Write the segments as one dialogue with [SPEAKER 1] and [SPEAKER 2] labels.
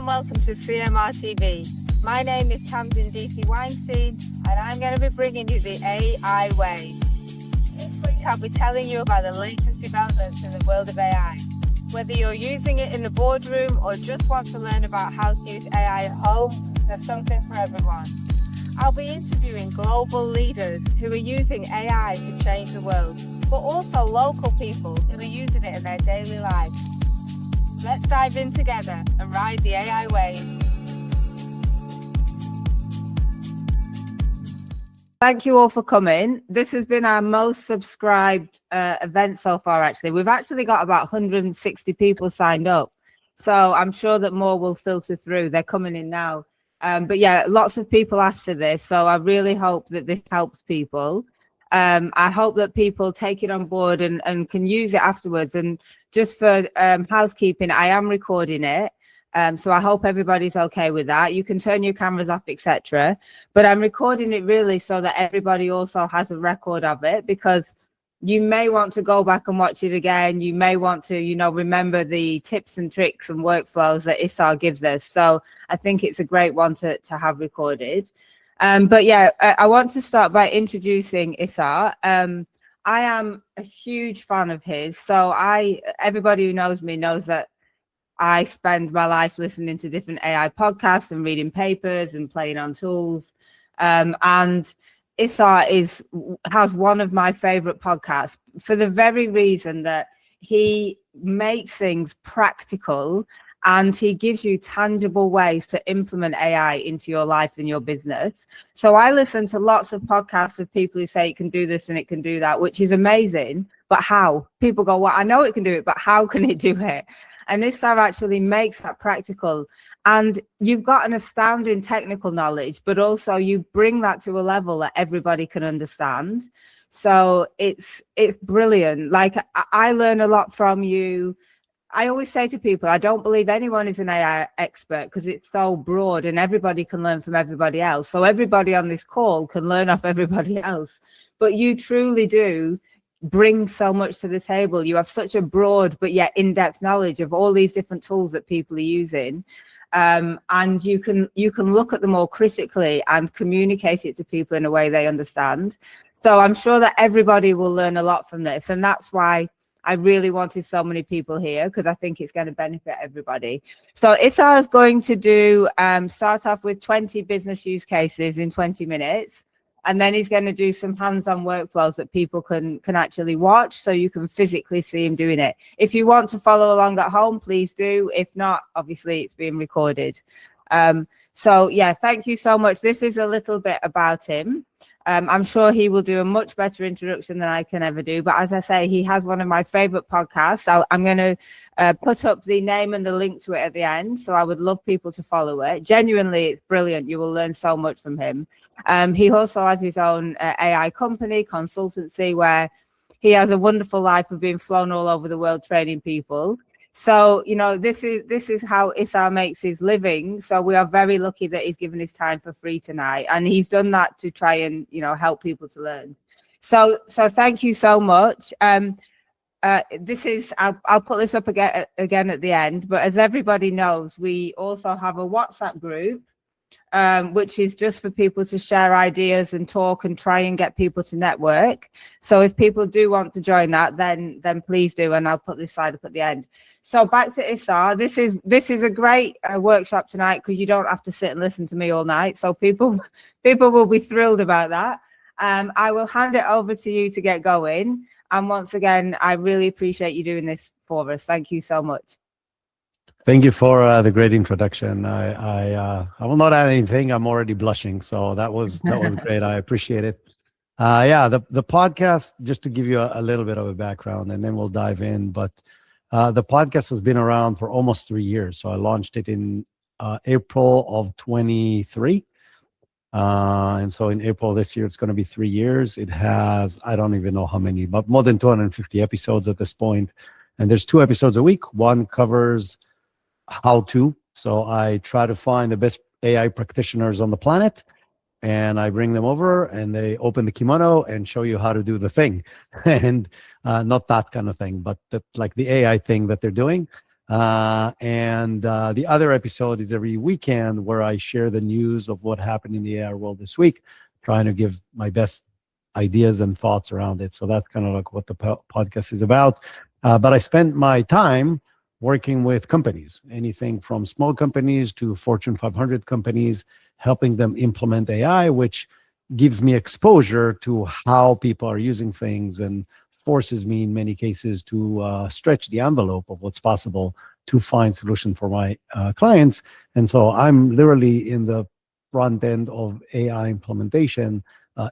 [SPEAKER 1] and welcome to CMR TV. My name is Tamsin D.P. Weinstein, and I'm going to be bringing you the AI way. This week I'll be telling you about the latest developments in the world of AI. Whether you're using it in the boardroom or just want to learn about how to use AI at home, there's something for everyone. I'll be interviewing global leaders who are using AI to change the world, but also local people who are using it in their daily life. Let's dive in together and ride the AI wave. Thank you all for coming. This has been our most subscribed event so far, actually. We've actually got about 160 people signed up. So I'm sure that more will filter through. They're coming in now. But yeah, lots of people asked for this. So I really hope that this helps people. I hope that people take it on board and can use it afterwards. And just for housekeeping, I am recording it. So I hope everybody's okay with that. You can turn your cameras off, etc. But I'm recording it really so that everybody also has a record of it, because you may want to go back and watch it again. You may want to, remember the tips and tricks and workflows that Isar gives us. So I think it's a great one to have recorded. But yeah, I want to start by introducing Isar. I am a huge fan of his. So everybody who knows me knows that I spend my life listening to different AI podcasts and reading papers and playing on tools. And Isar has one of my favorite podcasts for the very reason that he makes things practical and he gives you tangible ways to implement AI into your life and your business. So I listen to lots of podcasts of people who say it can do this and it can do that, which is amazing. But how? People go, well, I know it can do it, but how can it do it? And Isar actually makes that practical. And you've got an astounding technical knowledge, but also you bring that to a level that everybody can understand. So it's brilliant. Like, I learn a lot from you. I always say to people, I don't believe anyone is an AI expert because it's so broad and everybody can learn from everybody else. So everybody on this call can learn off everybody else. But you truly do bring so much to the table. You have such a broad but yet in-depth knowledge of all these different tools that people are using, and you can look at them all critically and communicate it to people in a way they understand. So I'm sure that everybody will learn a lot from this, and that's why I really wanted so many people here, because I think it's going to benefit everybody. So Isar is going to start off with 20 business use cases in 20 minutes. And then he's going to do some hands-on workflows that people can actually watch, so you can physically see him doing it. If you want to follow along at home, please do. If not, obviously it's being recorded. So yeah, thank you so much. This is a little bit about him. I'm sure he will do a much better introduction than I can ever do. But as I say, he has one of my favorite podcasts. I'm going to put up the name and the link to it at the end. So I would love people to follow it. Genuinely, it's brilliant. You will learn so much from him. He also has his own AI company, consultancy, where he has a wonderful life of being flown all over the world training people. So, this is how Isar makes his living. So we are very lucky that he's given his time for free tonight. And he's done that to try and, help people to learn. So thank you so much. I'll put this up again at the end. But as everybody knows, we also have a WhatsApp group, which is just for people to share ideas and talk and try and get people to network. So if people do want to join that, then please do, and I'll put this slide up at the end. So back to Isar. This is a great workshop tonight, because you don't have to sit and listen to me all night. So people will be thrilled about that. I will hand it over to you to get going. And once again, I really appreciate you doing this for us. Thank you so much.
[SPEAKER 2] Thank you for the great introduction. I will not add anything. I'm already blushing. So that was great. I appreciate it. Yeah, the podcast, just to give you a little bit of a background, and then we'll dive in. But the podcast has been around for almost 3 years. So I launched it in April of 23. And so in April this year, it's going to be 3 years. It has, I don't even know how many, but more than 250 episodes at this point. And there's 2 episodes a week. One covers how to. So I try to find the best AI practitioners on the planet, and I bring them over and they open the kimono and show you how to do the thing. And not that kind of thing, but like the AI thing that they're doing. And the other episode is every weekend where I share the news of what happened in the AI world this week, trying to give my best ideas and thoughts around it. So that's kind of like what the podcast is about. But I spend my time working with companies, anything from small companies to Fortune 500 companies, helping them implement AI, which gives me exposure to how people are using things and forces me in many cases to stretch the envelope of what's possible to find solution for my clients. And so I'm literally in the front end of AI implementation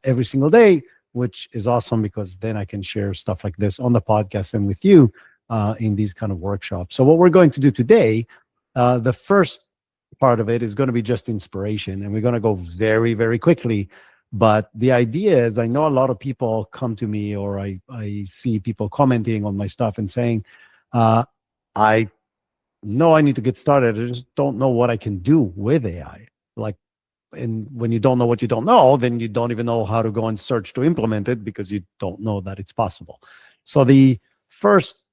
[SPEAKER 2] every single day, which is awesome because then I can share stuff like this on the podcast and with you in these kind of workshops. So what we're going to do today, the first part of it is going to be just inspiration, and we're going to go very, very quickly. But the idea is, I know a lot of people come to me, or I see people commenting on my stuff and saying, I know I need to get started. I just don't know what I can do with AI. Like, and when you don't know what you don't know, then you don't even know how to go and search to implement it because you don't know that it's possible. So the first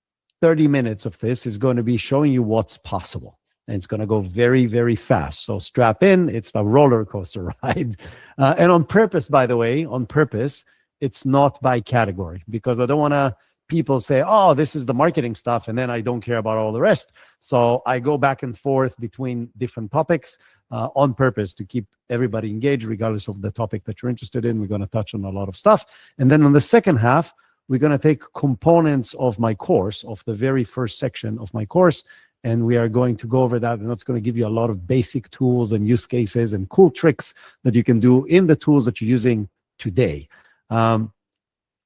[SPEAKER 2] 30 minutes of this is going to be showing you what's possible. And it's going to go very, very fast. So strap in. It's a roller coaster ride. And on purpose, by the way, on purpose, it's not by category, because I don't want to people say, oh, this is the marketing stuff, and then I don't care about all the rest. So I go back and forth between different topics on purpose to keep everybody engaged, regardless of the topic that you're interested in. We're going to touch on a lot of stuff. And then on the second half, we're going to take components of my course, of the very first section of my course, and we are going to go over that, and that's going to give you a lot of basic tools and use cases and cool tricks that you can do in the tools that you're using today.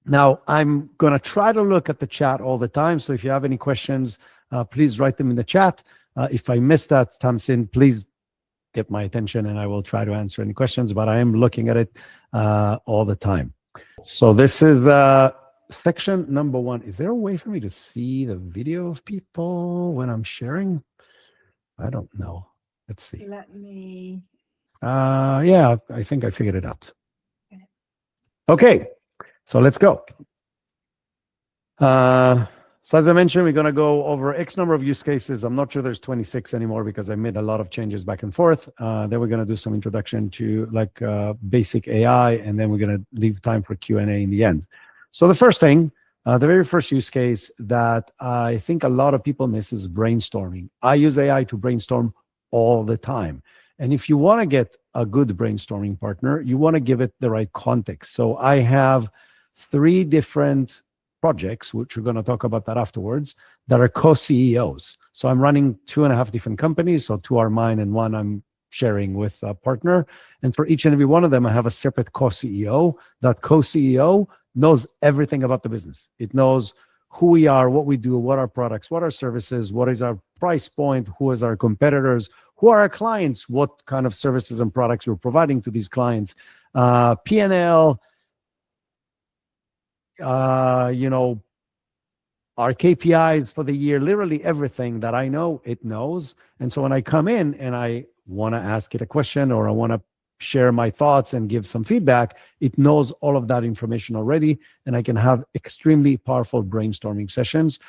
[SPEAKER 2] Now, I'm going to try to look at the chat all the time, so if you have any questions, please write them in the chat. If I miss that, Tamsin, please get my attention, and I will try to answer any questions, but I am looking at it all the time. So this is section number 1. Is there a way for me to see the video of people when I'm sharing? I don't know. Let's see.
[SPEAKER 1] Let me.
[SPEAKER 2] Yeah, I think I figured it out. Okay, so let's go. So as I mentioned, we're going to go over X number of use cases. I'm not sure there's 26 anymore because I made a lot of changes back and forth. Then we're going to do some introduction to like basic AI, and then we're going to leave time for Q&A in the end. So the first thing, the very first use case that I think a lot of people miss is brainstorming. I use AI to brainstorm all the time. And if you want to get a good brainstorming partner, you want to give it the right context. So I have 3 different projects, which we're going to talk about that afterwards, that are co-CEOs. So I'm running 2.5 different companies. So 2 are mine and 1 I'm sharing with a partner. And for each and every one of them, I have a separate co-CEO. That co-CEO knows everything about the business. It knows who we are, what we do, what our products, what our services, what is our price point, who is our competitors, who are our clients, what kind of services and products we're providing to these clients, P&L, you know, our KPIs for the year, literally everything that I know, it knows. And so when I come in and I want to ask it a question, or I want to share my thoughts and give some feedback, it knows all of that information already, and I can have extremely powerful brainstorming sessions.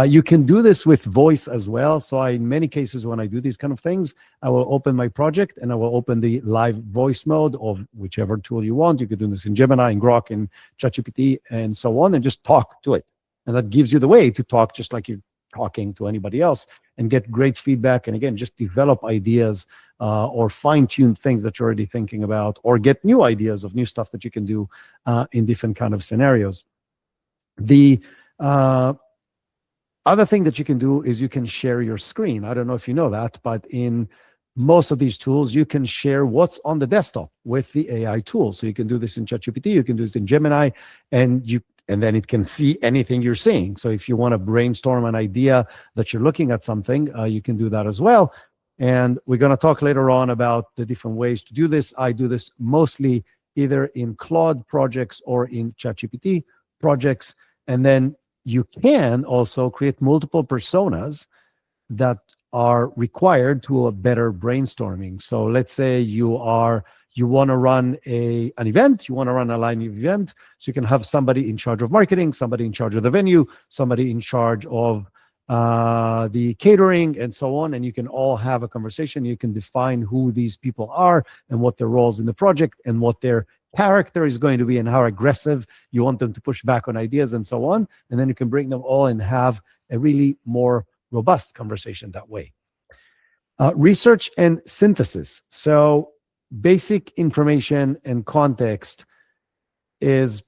[SPEAKER 2] You can do this with voice as well. So in many cases, when I do these kind of things, I will open my project and I will open the live voice mode of whichever tool you want. You could do this in Gemini, in Grok, in ChatGPT, and so on, and just talk to it. And that gives you the way to talk just like you're talking to anybody else, and get great feedback. And again, just develop ideas or fine-tune things that you're already thinking about, or get new ideas of new stuff that you can do in different kind of scenarios. The other thing that you can do is you can share your screen. I don't know if you know that, but in most of these tools, you can share what's on the desktop with the AI tool. So you can do this in ChatGPT, you can do this in Gemini, and then it can see anything you're seeing. So if you want to brainstorm an idea that you're looking at something, you can do that as well. And we're going to talk later on about the different ways to do this. I do this mostly either in Claude projects or in ChatGPT projects. And then you can also create multiple personas that are required to a better brainstorming. So let's say you want to run an event, you want to run a live event, so you can have somebody in charge of marketing, somebody in charge of the venue, somebody in charge of the catering, and so on. And you can all have a conversation. You can define who these people are and what their roles in the project and what their character is going to be and how aggressive you want them to push back on ideas and so on. And then you can bring them all and have a really more robust conversation that way. Research and synthesis. So basic information and context is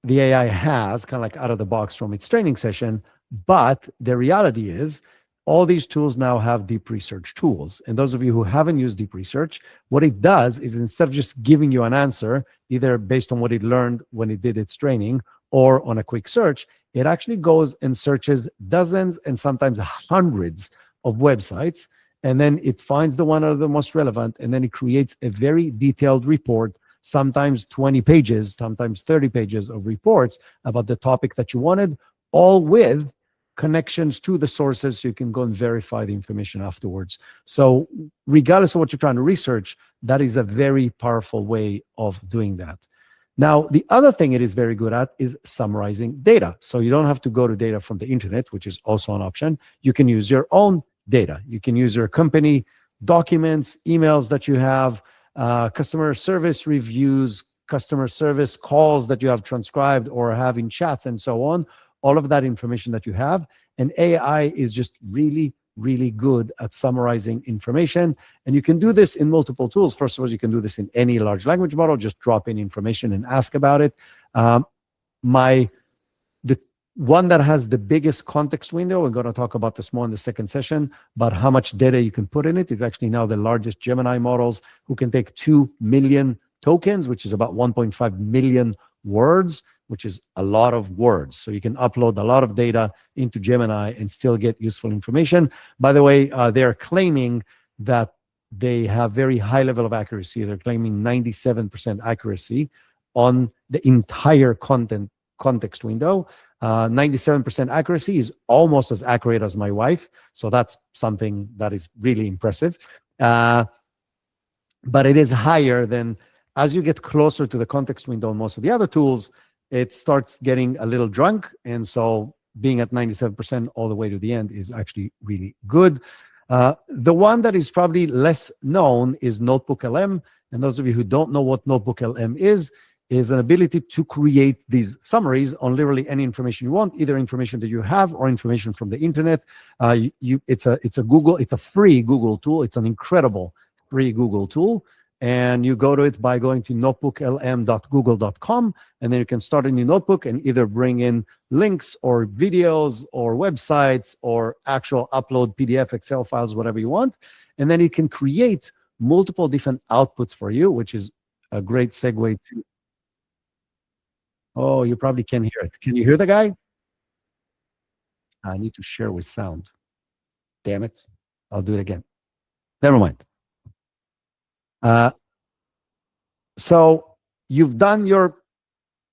[SPEAKER 2] the AI has kind of like out of the box from its training session. But the reality is all these tools now have deep research tools. And those of you who haven't used deep research, what it does is instead of just giving you an answer, either based on what it learned when it did its training or on a quick search, it actually goes and searches dozens and sometimes hundreds of websites. And then it finds the one that are the most relevant. And then it creates a very detailed report, sometimes 20 pages, sometimes 30 pages of reports about the topic that you wanted, all with connections to the sources so you can go and verify the information afterwards. So regardless of what you're trying to research, that is a very powerful way of doing that. Now, the other thing it is very good at is summarizing data. So you don't have to go to data from the internet, which is also an option. You can use your own data. You can use your company documents, emails that you have, customer service reviews, customer service calls that you have transcribed or have in chats and so on. All of that information that you have. And AI is just really, really good at summarizing information. And you can do this in multiple tools. First of all, you can do this in any large language model. Just drop in information and ask about it. The one that has the biggest context window, we're going to talk about this more in the second session, but how much data you can put in it is actually now the largest Gemini models, who can take 2 million tokens, which is about 1.5 million words, which is a lot of words. So you can upload a lot of data into Gemini and still get useful information. By the way, they're claiming that they have very high level of accuracy. They're claiming 97% accuracy on the entire context window. 97% accuracy is almost as accurate as my wife. So that's something that is really impressive. But it is higher than, as you get closer to the context window on most of the other tools, it starts getting a little drunk. And so being at 97% all the way to the end is actually really good. The one that is probably less known is Notebook LM. And those of you who don't know what Notebook LM is an ability to create these summaries on literally any information you want, either information that you have or information from the internet. It's a free Google tool. It's an incredible free Google tool. And you go to it by going to notebooklm.google.com, and then you can start a new notebook and either bring in links or videos or websites or actual upload PDF, Excel files, whatever you want. And then it can create multiple different outputs for you, which is a great segue to... Oh, you probably can hear it. Can you hear the guy? I need to share with sound. Damn it. I'll do it again. Never mind. So you've done your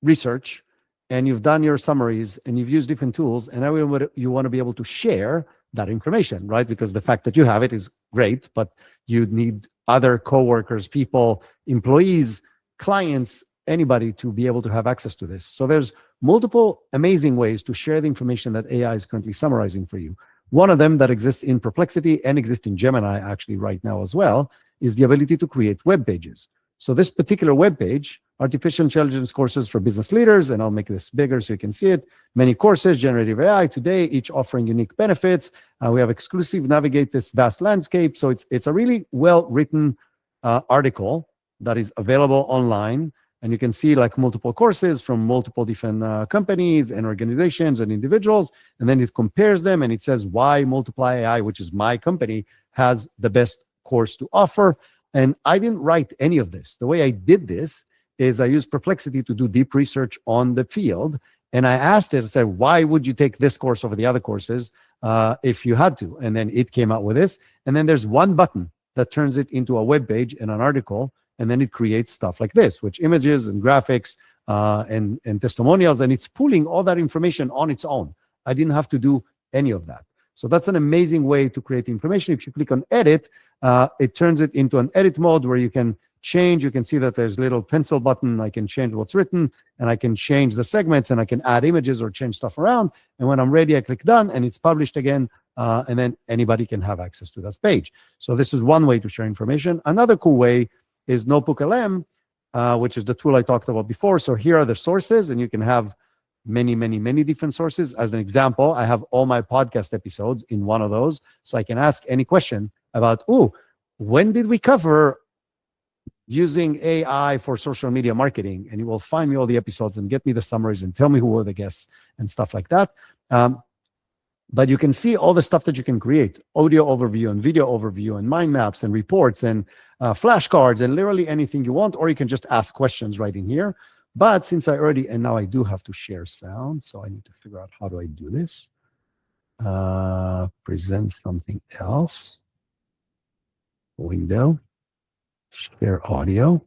[SPEAKER 2] research and you've done your summaries and you've used different tools, and now you want to be able to share that information, right? Because the fact that you have it is great, but you need other coworkers, people, employees, clients, anybody to be able to have access to this. So there's multiple amazing ways to share the information that AI is currently summarizing for you. One of them that exists in Perplexity and exists in Gemini actually right now as well is the ability to create web pages. So this particular web page, artificial intelligence courses for business leaders, and I'll make this bigger so you can see it. Many courses, generative AI today, each offering unique benefits. We have exclusive navigate this vast landscape. So it's a really well-written article that is available online. And you can see like multiple courses from multiple different companies and organizations and individuals. And then it compares them and it says why Multiply AI, which is my company, has the best course to offer. And I didn't write any of this. The way I did this is I used Perplexity to do deep research on the field. And I asked it, I said, why would you take this course over the other courses if you had to? And then it came out with this. And then there's one button that turns it into a web page and an article. And then it creates stuff like this, which images and graphics and testimonials. And it's pulling all that information on its own. I didn't have to do any of that. So that's an amazing way to create information. If you click on edit, it turns it into an edit mode where you can change. You can see that there's a little pencil button. I can change what's written, and I can change the segments, and I can add images or change stuff around. And when I'm ready, I click done, and it's published again. And then anybody can have access to that page. So this is one way to share information. Another cool way is Notebook LM, which is the tool I talked about before. So here are the sources, and you can have many different sources. As an example, I have all my podcast episodes in one of those. So I can ask any question about, when did we cover using AI for social media marketing? And you will find me all the episodes and get me the summaries and tell me who were the guests and stuff like that. But you can see all the stuff that you can create: audio overview and video overview and mind maps and reports and flashcards and literally anything you want, or you can just ask questions right in here. But since and now I do have to share sound, so I need to figure out how do I do this. Present something else. Window. Share audio.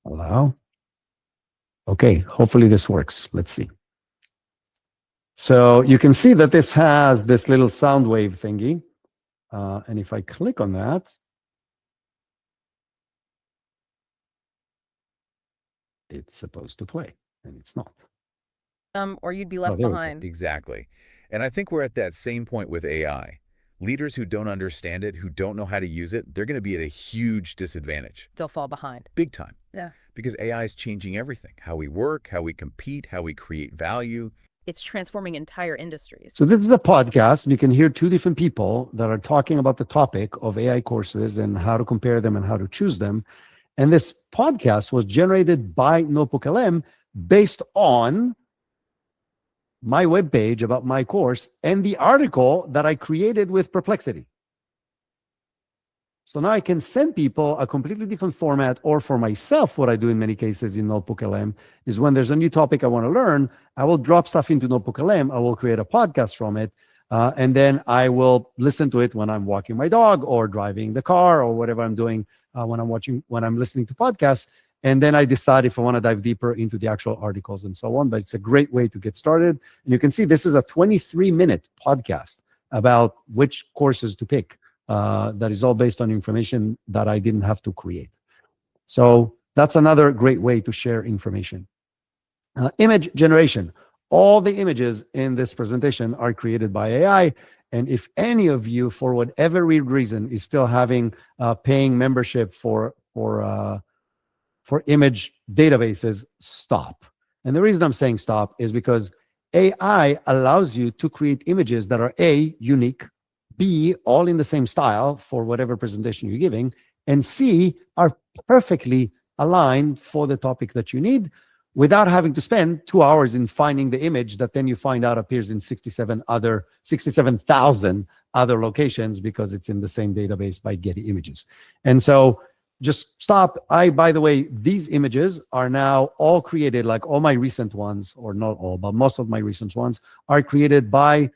[SPEAKER 2] Allow. Okay, hopefully this works. Let's see. So you can see that this has this little sound wave thingy. And if I click on that, it's supposed to play, and it's not.
[SPEAKER 3] Or you'd be left behind.
[SPEAKER 4] Exactly. And I think we're at that same point with AI. Leaders who don't understand it, who don't know how to use it, they're going to be at a huge disadvantage.
[SPEAKER 3] They'll fall behind.
[SPEAKER 4] Big time.
[SPEAKER 3] Yeah.
[SPEAKER 4] Because AI is changing everything. How we work, how we compete, how we create value.
[SPEAKER 3] It's transforming entire industries.
[SPEAKER 2] So this is a podcast, and you can hear two different people that are talking about the topic of AI courses and how to compare them and how to choose them. And this podcast was generated by Notebook LM based on my webpage about my course and the article that I created with Perplexity. So now I can send people a completely different format, or for myself, what I do in many cases in Notebook LM is when there's a new topic I want to learn, I will drop stuff into Notebook LM, I will create a podcast from it, and then I will listen to it when I'm walking my dog or driving the car or whatever I'm doing when I'm listening to podcasts. And then I decide if I want to dive deeper into the actual articles and so on. But it's a great way to get started. And you can see this is a 23-minute podcast about which courses to pick. That is all based on information that I didn't have to create. So that's another great way to share information. Image generation. All the images in this presentation are created by AI. And if any of you, for whatever reason, is still having paying membership for image databases, stop. And the reason I'm saying stop is because AI allows you to create images that are A, unique, B, all in the same style for whatever presentation you're giving, and C, are perfectly aligned for the topic that you need without having to spend 2 hours in finding the image that then you find out appears in 67,000 other locations because it's in the same database by Getty Images. And so just stop. By the way, these images are now all created, like all my recent ones, or not all, but most of my recent ones are created by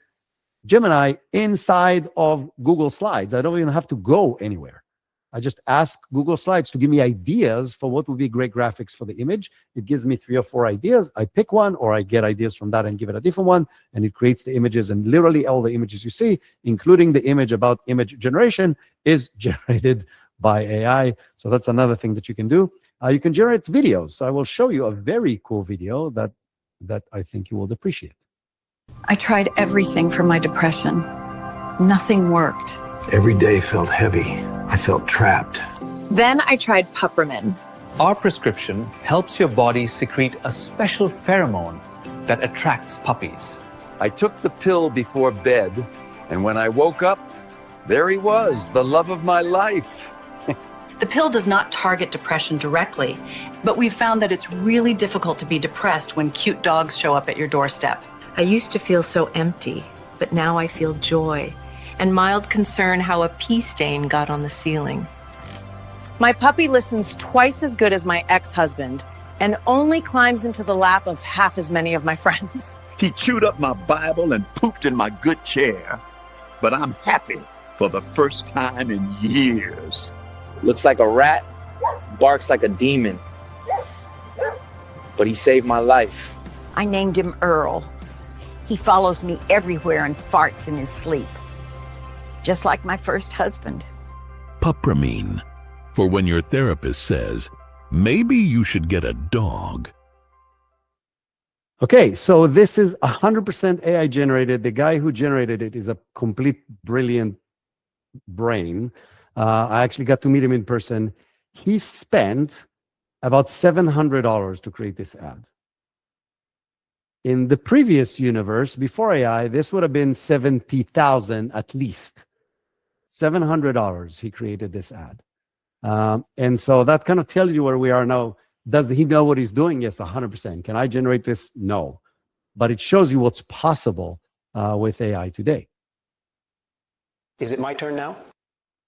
[SPEAKER 2] Gemini inside of Google Slides. I don't even have to go anywhere. I just ask Google Slides to give me ideas for what would be great graphics for the image. It gives me 3 or 4 ideas. I pick one, or I get ideas from that and give it a different one, and it creates the images. And literally all the images you see, including the image about image generation, is generated by AI. So that's another thing that you can do. You can generate videos. So I will show you a very cool video that I think you will appreciate.
[SPEAKER 5] I tried everything for my depression. Nothing worked.
[SPEAKER 6] Every day felt heavy. I felt trapped.
[SPEAKER 7] Then I tried Puppermin.
[SPEAKER 8] Our prescription helps your body secrete a special pheromone that attracts puppies.
[SPEAKER 9] I took the pill before bed, and when I woke up, there he was, the love of my life.
[SPEAKER 5] The pill does not target depression directly, but we've found that it's really difficult to be depressed when cute dogs show up at your doorstep.
[SPEAKER 7] I used to feel so empty, but now I feel joy and mild concern how a pee stain got on the ceiling. My puppy listens twice as good as my ex-husband and only climbs into the lap of half as many of my friends.
[SPEAKER 9] He chewed up my Bible and pooped in my good chair, but I'm happy for the first time in years.
[SPEAKER 10] Looks like a rat, barks like a demon, but he saved my life.
[SPEAKER 11] I named him Earl. He follows me everywhere and farts in his sleep, just like my first husband.
[SPEAKER 12] pupramine, for when your therapist says, maybe you should get a dog.
[SPEAKER 2] Okay, so this is 100% AI generated. The guy who generated it is a complete brilliant brain. I actually got to meet him in person. He spent about $700 to create this ad. In the previous universe, before AI, this would have been $70,000 at least. $700 he created this ad. And so that kind of tells you where we are now. Does he know what he's doing? Yes, 100%. Can I generate this? No. But it shows you what's possible with AI today.
[SPEAKER 13] Is it my turn now?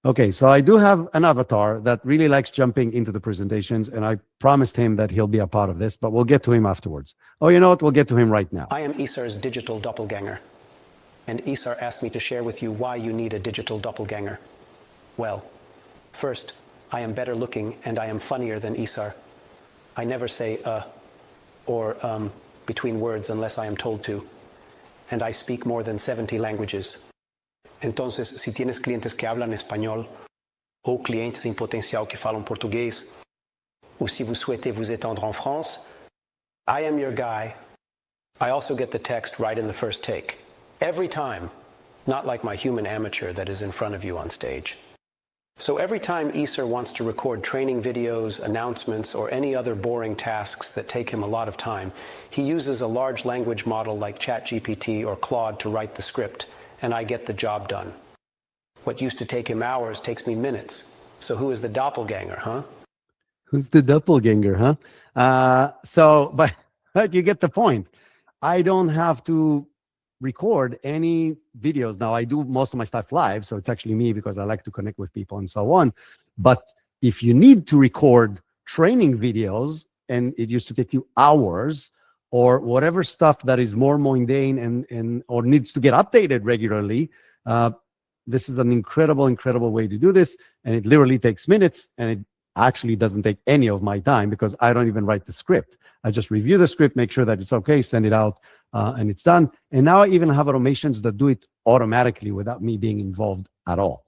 [SPEAKER 2] Okay, so I do have an avatar that really likes jumping into the presentations, and I promised him that he'll be a part of this, but we'll get to him afterwards. Oh, you know what? We'll get to him right now.
[SPEAKER 13] I am Isar's digital doppelganger. And Isar asked me to share with you why you need a digital doppelganger. Well, first, I am better looking and I am funnier than Isar. I never say or between words unless I am told to. And I speak more than 70 languages. Entonces, si tienes clientes que hablan español, ou clientes em potencial que falam português, ou si vous souhaitez vous étendre en France, I am your guy. I also get the text right in the first take. Every time, not like my human amateur that is in front of you on stage. So every time Isar wants to record training videos, announcements, or any other boring tasks that take him a lot of time, he uses a large language model like ChatGPT or Claude to write the script, and I get the job done. What used to take him hours takes me minutes. So who is the doppelganger, huh?
[SPEAKER 2] Who's the doppelganger, huh? But you get the point. I don't have to record any videos. Now, I do most of my stuff live, so it's actually me because I like to connect with people and so on. But if you need to record training videos, and it used to take you hours, or whatever stuff that is more mundane and or needs to get updated regularly, this is an incredible way to do this. And it literally takes minutes, and it actually doesn't take any of my time because I don't even write the script. I just review the script, make sure that it's okay, send it out, and it's done. And now I even have automations that do it automatically without me being involved at all.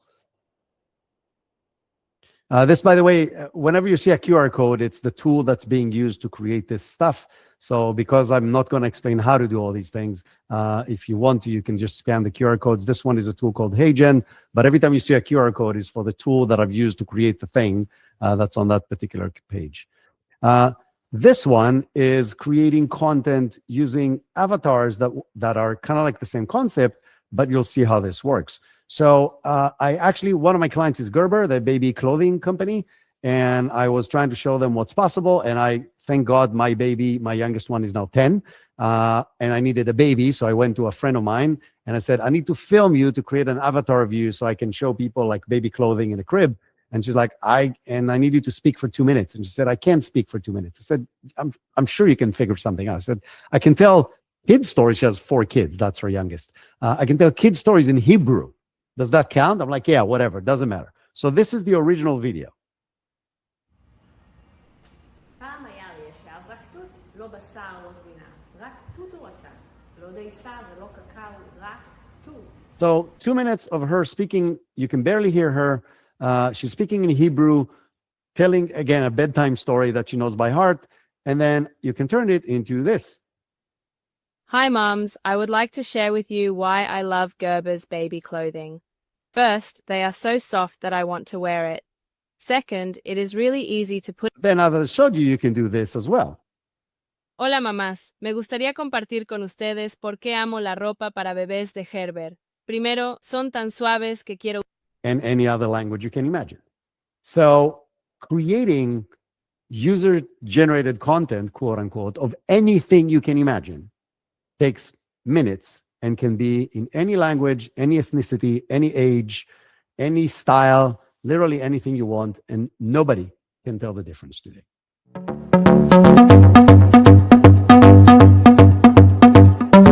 [SPEAKER 2] This, by the way, whenever you see a QR code, it's the tool that's being used to create this stuff. So because I'm not going to explain how to do all these things, if you want to, you can just scan the QR codes. This one is a tool called HeyGen, but every time you see a QR code, it's for the tool that I've used to create the thing that's on that particular page. This one is creating content using avatars that are kind of like the same concept, but you'll see how this works. So one of my clients is Gerber, the baby clothing company, and I was trying to show them what's possible. And thank God, my youngest one is now 10, and I needed a baby. So I went to a friend of mine and I said, I need to film you to create an avatar of you so I can show people like baby clothing in a crib. And she's like, I need you to speak for 2 minutes. And she said, I can't speak for 2 minutes. I said, I'm sure you can figure something out. I said, I can tell kids stories. She has 4 kids. That's her youngest. I can tell kids stories in Hebrew. Does that count? I'm like, yeah, whatever. Doesn't matter. So this is the original video. So 2 minutes of her speaking. You can barely hear her. She's speaking in Hebrew, telling, again, a bedtime story that she knows by heart. And then you can turn it into this.
[SPEAKER 14] Hi, moms. I would like to share with you why I love Gerber's baby clothing. First, they are so soft that I want to wear it. Second, it is really easy to put.
[SPEAKER 2] Then I've showed you can do this as well.
[SPEAKER 14] Hola, mamás. Me gustaría compartir con ustedes por qué amo la ropa para bebés de Gerber. Primero, son tan suaves que quiero.
[SPEAKER 2] And any other language you can imagine. So creating user-generated content, quote unquote, of anything you can imagine takes minutes and can be in any language, any ethnicity, any age, any style, literally anything you want, and nobody can tell the difference today.